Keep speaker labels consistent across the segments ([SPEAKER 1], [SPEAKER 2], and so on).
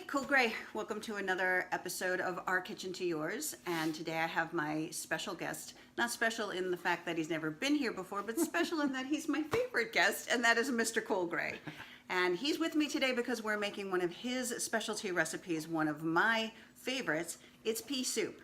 [SPEAKER 1] Cool Gray, welcome to another episode of Our Kitchen to Yours. And today I have my special guest, not special in the fact that he's never been here before, but special in that he's my favorite guest, and that is Mr. Cool Gray. And he's with me today because we're making one of his specialty recipes, one of my favorites. It's pea soup.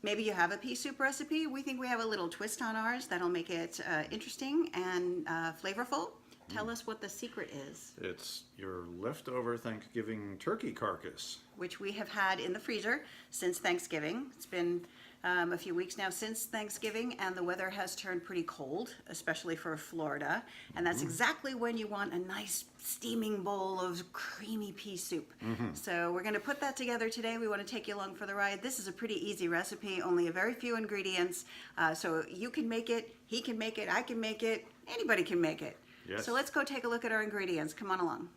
[SPEAKER 1] Maybe you have a pea soup recipe. We think we have a little twist on ours that'll make it interesting and flavorful. Tell us what the secret is.
[SPEAKER 2] It's your leftover Thanksgiving turkey carcass,
[SPEAKER 1] Which we have had in the freezer since Thanksgiving. It's been a few weeks now since Thanksgiving, and the weather has turned pretty cold, especially for Florida. And that's exactly when you want a nice steaming bowl of creamy pea soup. So we're going to put that together today. We want to take you along for the ride. This is a pretty easy recipe, only a very few ingredients. So you can make it, he can make it, I can make it, anybody can make it.
[SPEAKER 2] Yes.
[SPEAKER 1] So let's go take a look at our ingredients. Come on along.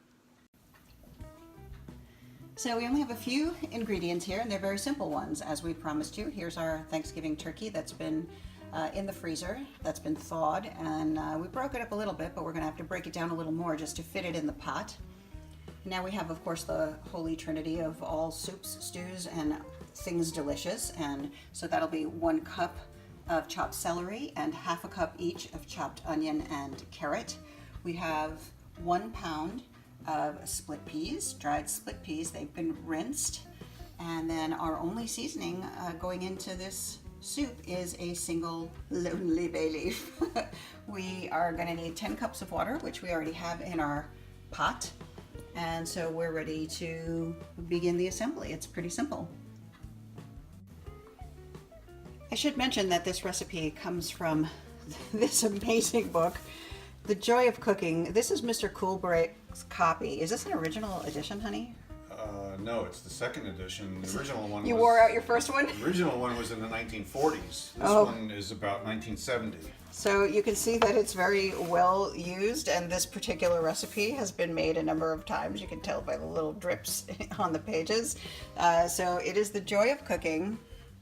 [SPEAKER 1] So we only have a few ingredients here, and they're very simple ones, as we promised you. Here's our Thanksgiving turkey that's been in the freezer, that's been thawed, and we broke it up a little bit, but we're gonna have to break it down a little more just to fit it in the pot. Now we have, of course, the holy trinity of all soups, stews, and things delicious, and so that'll be 1 cup of chopped celery and half a cup each of chopped onion and carrot. We have 1 pound of split peas, dried split peas. They've been rinsed. And then our only seasoning going into this soup is a single lonely bay leaf. We are going to need 10 cups of water, which we already have in our pot. And so we're ready to begin the assembly. It's pretty simple. I should mention that this recipe comes from this amazing book, The Joy of Cooking. This is Mr. Cool Gray's copy. Is this an original edition, honey?
[SPEAKER 2] No, it's the second edition. The original one
[SPEAKER 1] You wore out your first one?
[SPEAKER 2] The original one was in the 1940s. This one is about 1970.
[SPEAKER 1] So you can see that it's very well used, and this particular recipe has been made a number of times. You can tell by the little drips on the pages. So it is The Joy of Cooking.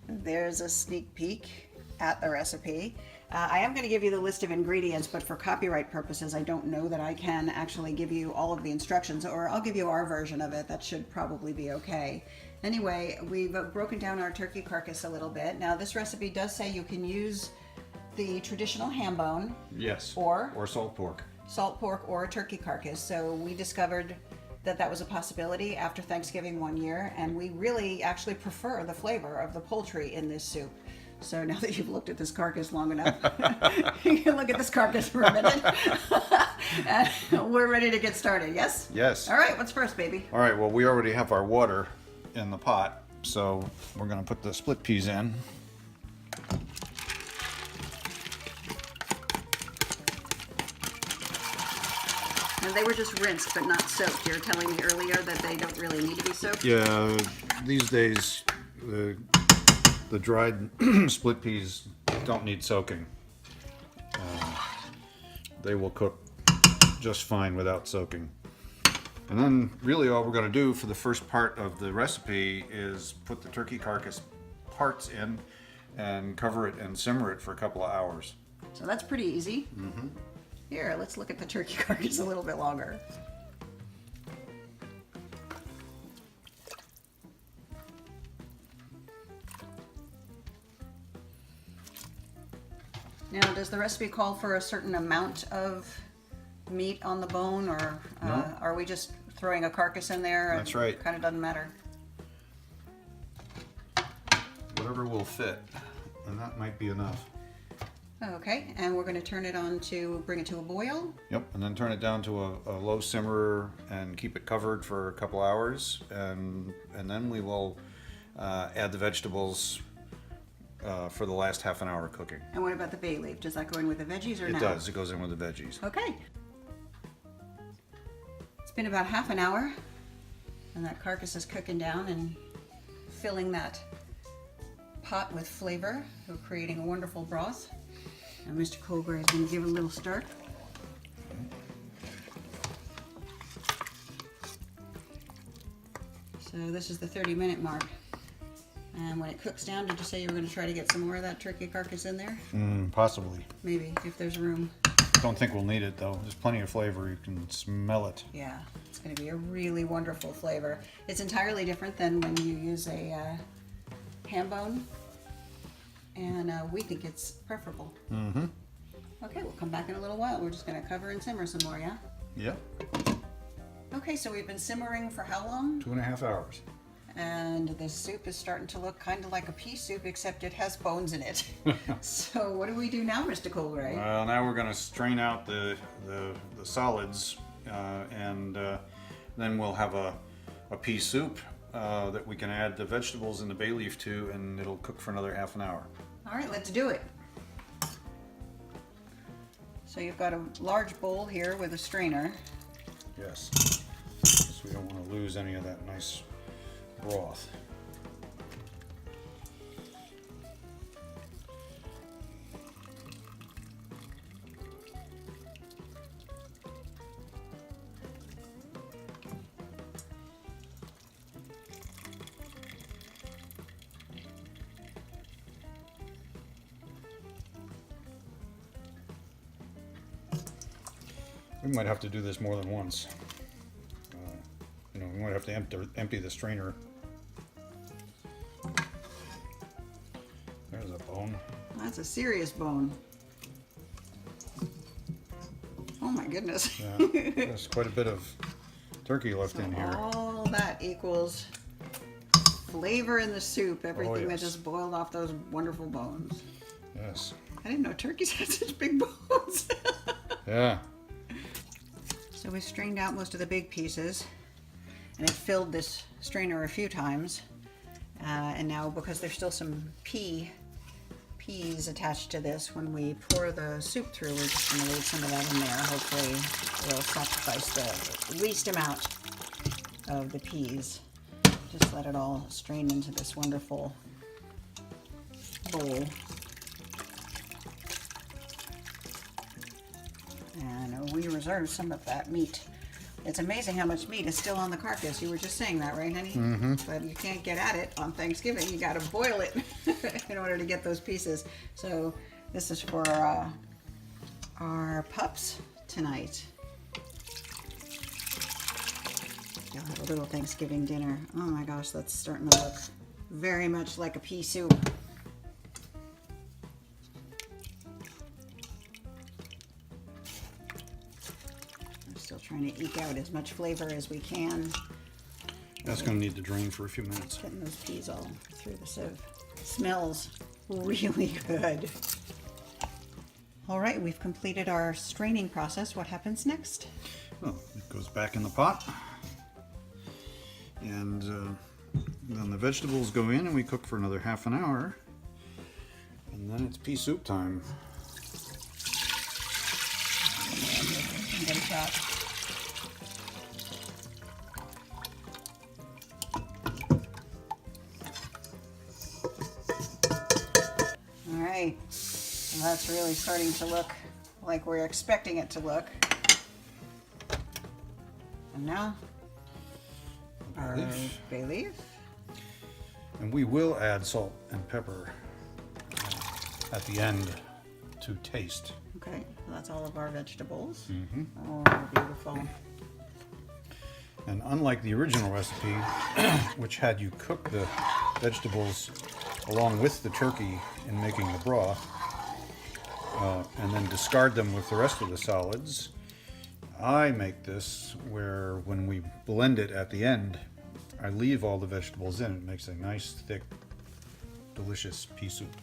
[SPEAKER 1] There's a sneak peek at the recipe. I am going to give you the list of ingredients, but for copyright purposes, I don't know that I can actually give you all of the instructions, or I'll give you our version of it. That should probably be okay. Anyway, we've broken down our turkey carcass a little bit. Now, this recipe does say you can use the traditional ham bone.
[SPEAKER 2] Yes.
[SPEAKER 1] Or
[SPEAKER 2] salt pork.
[SPEAKER 1] Salt pork or a turkey carcass. So we discovered that that was a possibility after Thanksgiving one year, and we really actually prefer the flavor of the poultry in this soup. So now that you've looked at this carcass long enough, you can look at this carcass for a minute. And we're ready to get started, yes?
[SPEAKER 2] Yes.
[SPEAKER 1] All right, what's first, baby?
[SPEAKER 2] All right, well, we already have our water in the pot, so we're going to put the split peas in.
[SPEAKER 1] And they were just rinsed, but not soaked. You were telling me earlier that they don't really need to be soaked?
[SPEAKER 2] Yeah, these days, the dried split peas don't need soaking. They will cook just fine without soaking. And then really all we're going to do for the first part of the recipe is put the turkey carcass parts in and cover it and simmer it for a couple of hours.
[SPEAKER 1] So that's pretty easy. Here, let's look at the turkey carcass a little bit longer. Now, does the recipe call for a certain amount of meat on the bone, or
[SPEAKER 2] No.
[SPEAKER 1] Are we just throwing a carcass in there?
[SPEAKER 2] That's right.
[SPEAKER 1] Kind of doesn't matter.
[SPEAKER 2] Whatever will fit, and that might be enough.
[SPEAKER 1] Okay, and we're going to turn it on to bring it to a boil.
[SPEAKER 2] Yep, and then turn it down to a low simmer and keep it covered for a couple hours, and then we will add the vegetables for the last half an hour cooking.
[SPEAKER 1] And what about the bay leaf? Does that go in with the veggies or
[SPEAKER 2] It
[SPEAKER 1] no?
[SPEAKER 2] does. It goes in with the veggies.
[SPEAKER 1] Okay. It's been about half an hour, and that carcass is cooking down and filling that pot with flavor. We're creating a wonderful broth. And Mr. Colgray is going to give it a little stir. So this is the 30-minute mark. And when it cooks down, did you say you were going to try to get some more of that turkey carcass in there?
[SPEAKER 2] Possibly.
[SPEAKER 1] Maybe, if there's room.
[SPEAKER 2] Don't think we'll need it though. There's plenty of flavor. You can smell it.
[SPEAKER 1] Yeah, it's going to be a really wonderful flavor. It's entirely different than when you use a ham bone, and we think it's preferable.
[SPEAKER 2] Mm-hmm.
[SPEAKER 1] Okay, we'll come back in a little while. We're just going to cover and simmer some more, yeah?
[SPEAKER 2] Yep.
[SPEAKER 1] Okay, so we've been simmering for how long?
[SPEAKER 2] 2.5 hours.
[SPEAKER 1] And the soup is starting to look kind of like a pea soup, except it has bones in it. So what do we do now, Mr. Colray?
[SPEAKER 2] Well, now we're going to strain out the solids, and then we'll have a pea soup that we can add the vegetables and the bay leaf to, and it'll cook for another half an hour.
[SPEAKER 1] All right, let's do it. So you've got a large bowl here with a strainer.
[SPEAKER 2] Yes. So we don't want to lose any of that nice broth. We might have to do this more than once. We might have to empty the strainer. There's a bone.
[SPEAKER 1] That's a serious bone. Oh my goodness.
[SPEAKER 2] Yeah, there's quite a bit of turkey left in here.
[SPEAKER 1] All that equals flavor in the soup. Everything that
[SPEAKER 2] yes.
[SPEAKER 1] just boiled off those wonderful bones.
[SPEAKER 2] Yes.
[SPEAKER 1] I didn't know turkeys had such big bones.
[SPEAKER 2] Yeah.
[SPEAKER 1] So we strained out most of the big pieces, and it filled this strainer a few times. And now, because there's still some peas attached to this, when we pour the soup through, we're just going to leave some of that in there. Hopefully it'll sacrifice the least amount of the peas. Just let it all strain into this wonderful bowl. And we reserve some of that meat. It's amazing how much meat is still on the carcass. You were just saying that, right, honey?
[SPEAKER 2] Mm-hmm.
[SPEAKER 1] But you can't get at it on Thanksgiving. You got to boil it in order to get those pieces. So this is for our pups tonight. They'll have a little Thanksgiving dinner. Oh my gosh, that's starting to look very much like a pea soup. Still trying to eke out as much flavor as we can.
[SPEAKER 2] That's going to need to drain for a few minutes.
[SPEAKER 1] Getting those peas all through the sieve. Smells really good. All right, we've completed our straining process. What happens next?
[SPEAKER 2] Well, it goes back in the pot. And then the vegetables go in and we cook for another half an hour. And then it's pea soup time.
[SPEAKER 1] Get a shot. All right, well, that's really starting to look like we're expecting it to look. And now, our bay leaf.
[SPEAKER 2] And we will add salt and pepper at the end to taste.
[SPEAKER 1] Okay, so that's all of our vegetables.
[SPEAKER 2] Mm-hmm.
[SPEAKER 1] Oh, beautiful.
[SPEAKER 2] And unlike the original recipe, which had you cook the vegetables along with the turkey in making the broth, and then discard them with the rest of the solids, I make this where when we blend it at the end, I leave all the vegetables in. It makes a nice, thick, delicious pea soup.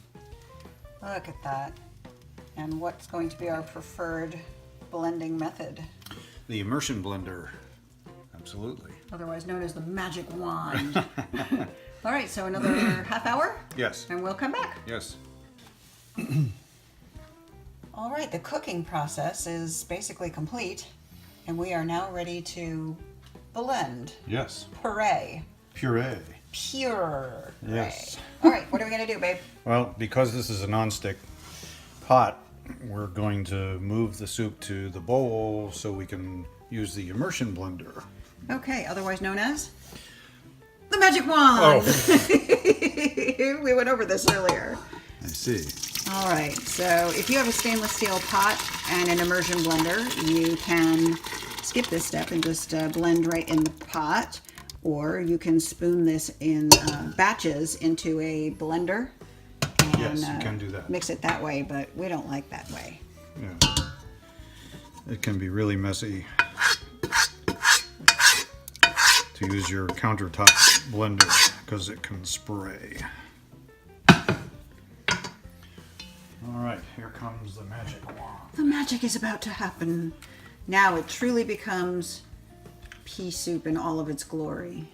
[SPEAKER 1] Look at that. And what's going to be our preferred blending method?
[SPEAKER 2] The immersion blender. Absolutely.
[SPEAKER 1] Otherwise known as the magic wand. All right, so another half hour?
[SPEAKER 2] Yes.
[SPEAKER 1] And we'll come back.
[SPEAKER 2] Yes.
[SPEAKER 1] All right, the cooking process is basically complete, and we are now ready to blend.
[SPEAKER 2] Yes.
[SPEAKER 1] Puree.
[SPEAKER 2] Puree.
[SPEAKER 1] Pure.
[SPEAKER 2] Yes.
[SPEAKER 1] All right, what are we going to do, babe?
[SPEAKER 2] Well, because this is a non-stick pot, we're going to move the soup to the bowl so we can use the immersion blender.
[SPEAKER 1] Okay, otherwise known as the magic wand.
[SPEAKER 2] Oh.
[SPEAKER 1] We went over this earlier.
[SPEAKER 2] I see.
[SPEAKER 1] All right, so if you have a stainless steel pot and an immersion blender, you can skip this step and just blend right in the pot, or you can spoon this in batches into a blender and
[SPEAKER 2] Yes, you can do that.
[SPEAKER 1] mix it that way, but we don't like that way.
[SPEAKER 2] Yeah. It can be really messy to use your countertop blender because it can spray. All right, here comes the magic wand.
[SPEAKER 1] The magic is about to happen. Now it truly becomes pea soup in all of its glory.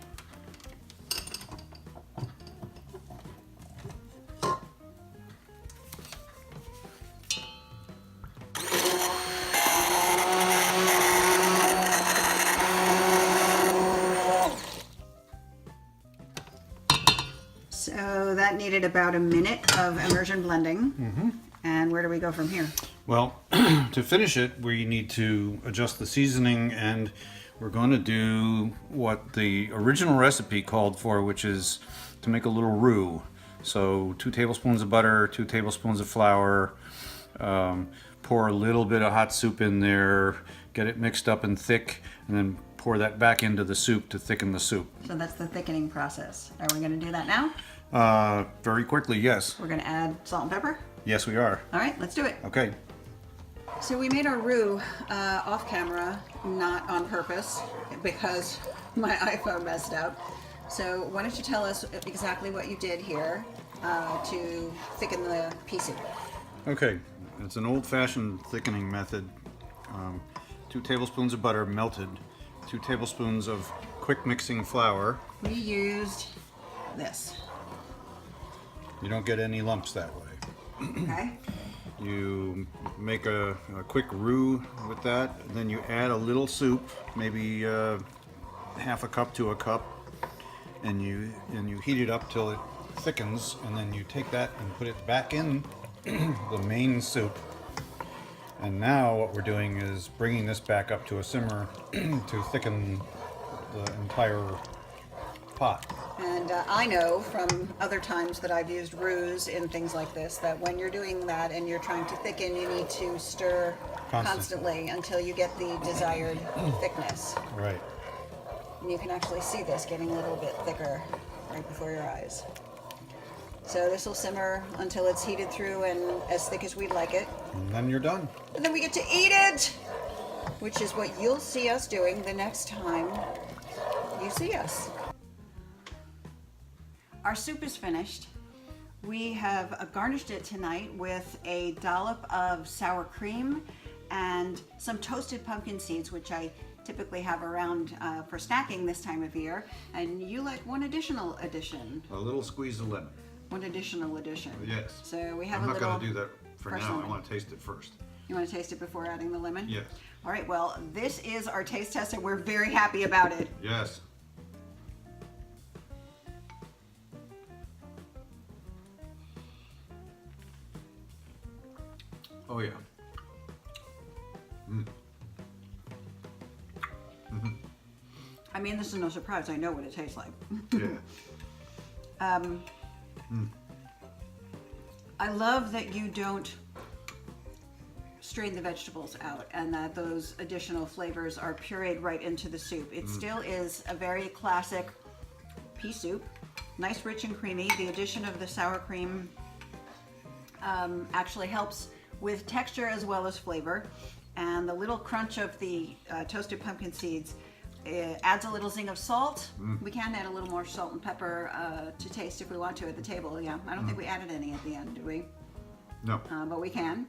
[SPEAKER 1] So that needed about a minute of immersion blending.
[SPEAKER 2] Mm-hmm.
[SPEAKER 1] And where do we go from here?
[SPEAKER 2] Well, to finish it, we need to adjust the seasoning, and we're going to do what the original recipe called for, which is to make a little roux. So 2 tablespoons of butter, 2 tablespoons of flour, pour a little bit of hot soup in there, get it mixed up and thick, and then pour that back into the soup to thicken the soup.
[SPEAKER 1] So that's the thickening process. Are we going to do that now?
[SPEAKER 2] Very quickly, yes.
[SPEAKER 1] We're going to add salt and pepper?
[SPEAKER 2] Yes, we are.
[SPEAKER 1] All right, let's do it.
[SPEAKER 2] Okay.
[SPEAKER 1] So we made our roux off camera, not on purpose, because my iPhone messed up. So why don't you tell us exactly what you did here to thicken the pea soup?
[SPEAKER 2] Okay, it's an old-fashioned thickening method. 2 tablespoons of butter melted, 2 tablespoons of quick mixing flour.
[SPEAKER 1] We used this,
[SPEAKER 2] You don't get any lumps that way.
[SPEAKER 1] okay?
[SPEAKER 2] You make a quick roux with that, and then you add a little soup, maybe half a cup to a cup, and you heat it up till it thickens, and then you take that and put it back in the main soup. And now what we're doing is bringing this back up to a simmer to thicken the entire pot.
[SPEAKER 1] And I know from other times that I've used roux in things like this that when you're doing that and you're trying to thicken, you need to stir constantly until you get the desired thickness.
[SPEAKER 2] Right.
[SPEAKER 1] And you can actually see this getting a little bit thicker right before your eyes. So this will simmer until it's heated through and as thick as we'd like it.
[SPEAKER 2] And then you're done.
[SPEAKER 1] And then we get to eat it, which is what you'll see us doing the next time you see us. Our soup is finished. We have garnished it tonight with a dollop of sour cream and some toasted pumpkin seeds, which I typically have around for snacking this time of year. And you like one additional addition.
[SPEAKER 2] A little squeeze of lemon.
[SPEAKER 1] One additional addition.
[SPEAKER 2] Yes.
[SPEAKER 1] So we have
[SPEAKER 2] I'm
[SPEAKER 1] a
[SPEAKER 2] not
[SPEAKER 1] little.
[SPEAKER 2] going to do that for
[SPEAKER 1] fresh
[SPEAKER 2] now.
[SPEAKER 1] lemon.
[SPEAKER 2] I want to taste it first.
[SPEAKER 1] You want to taste it before adding the lemon?
[SPEAKER 2] Yes.
[SPEAKER 1] All right, well, this is our taste test and we're very happy about it.
[SPEAKER 2] Yes. Oh yeah.
[SPEAKER 1] I mean, this is no surprise. I know what it tastes like.
[SPEAKER 2] Yeah.
[SPEAKER 1] I love that you don't strain the vegetables out and that those additional flavors are pureed right into the soup. It still is a very classic pea soup. Nice, rich, and creamy. The addition of the sour cream actually helps with texture as well as flavor. And the little crunch of the toasted pumpkin seeds adds a little zing of salt. We can add a little more salt and pepper to taste if we want to at the table. Yeah, I don't think we added any at the end, did we?
[SPEAKER 2] No.
[SPEAKER 1] But we can.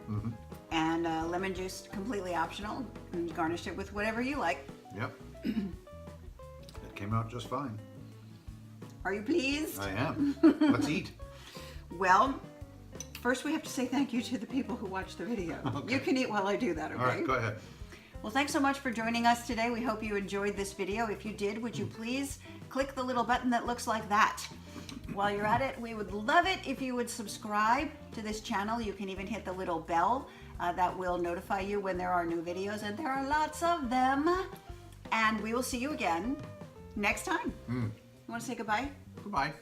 [SPEAKER 1] And lemon juice, completely optional. And garnish it with whatever you like.
[SPEAKER 2] Yep. It came out just fine.
[SPEAKER 1] Are you pleased?
[SPEAKER 2] I am. Let's eat.
[SPEAKER 1] Well, first we have to say thank you to the people who watched the video.
[SPEAKER 2] Okay.
[SPEAKER 1] You can eat while I do that, okay?
[SPEAKER 2] All right, go ahead.
[SPEAKER 1] Well, thanks so much for joining us today. We hope you enjoyed this video. If you did, would you please click the little button that looks like that? While you're at it, we would love it if you would subscribe to this channel. You can even hit the little bell that will notify you when there are new videos, and there are lots of them. And we will see you again next time. You want to say goodbye?
[SPEAKER 2] Goodbye.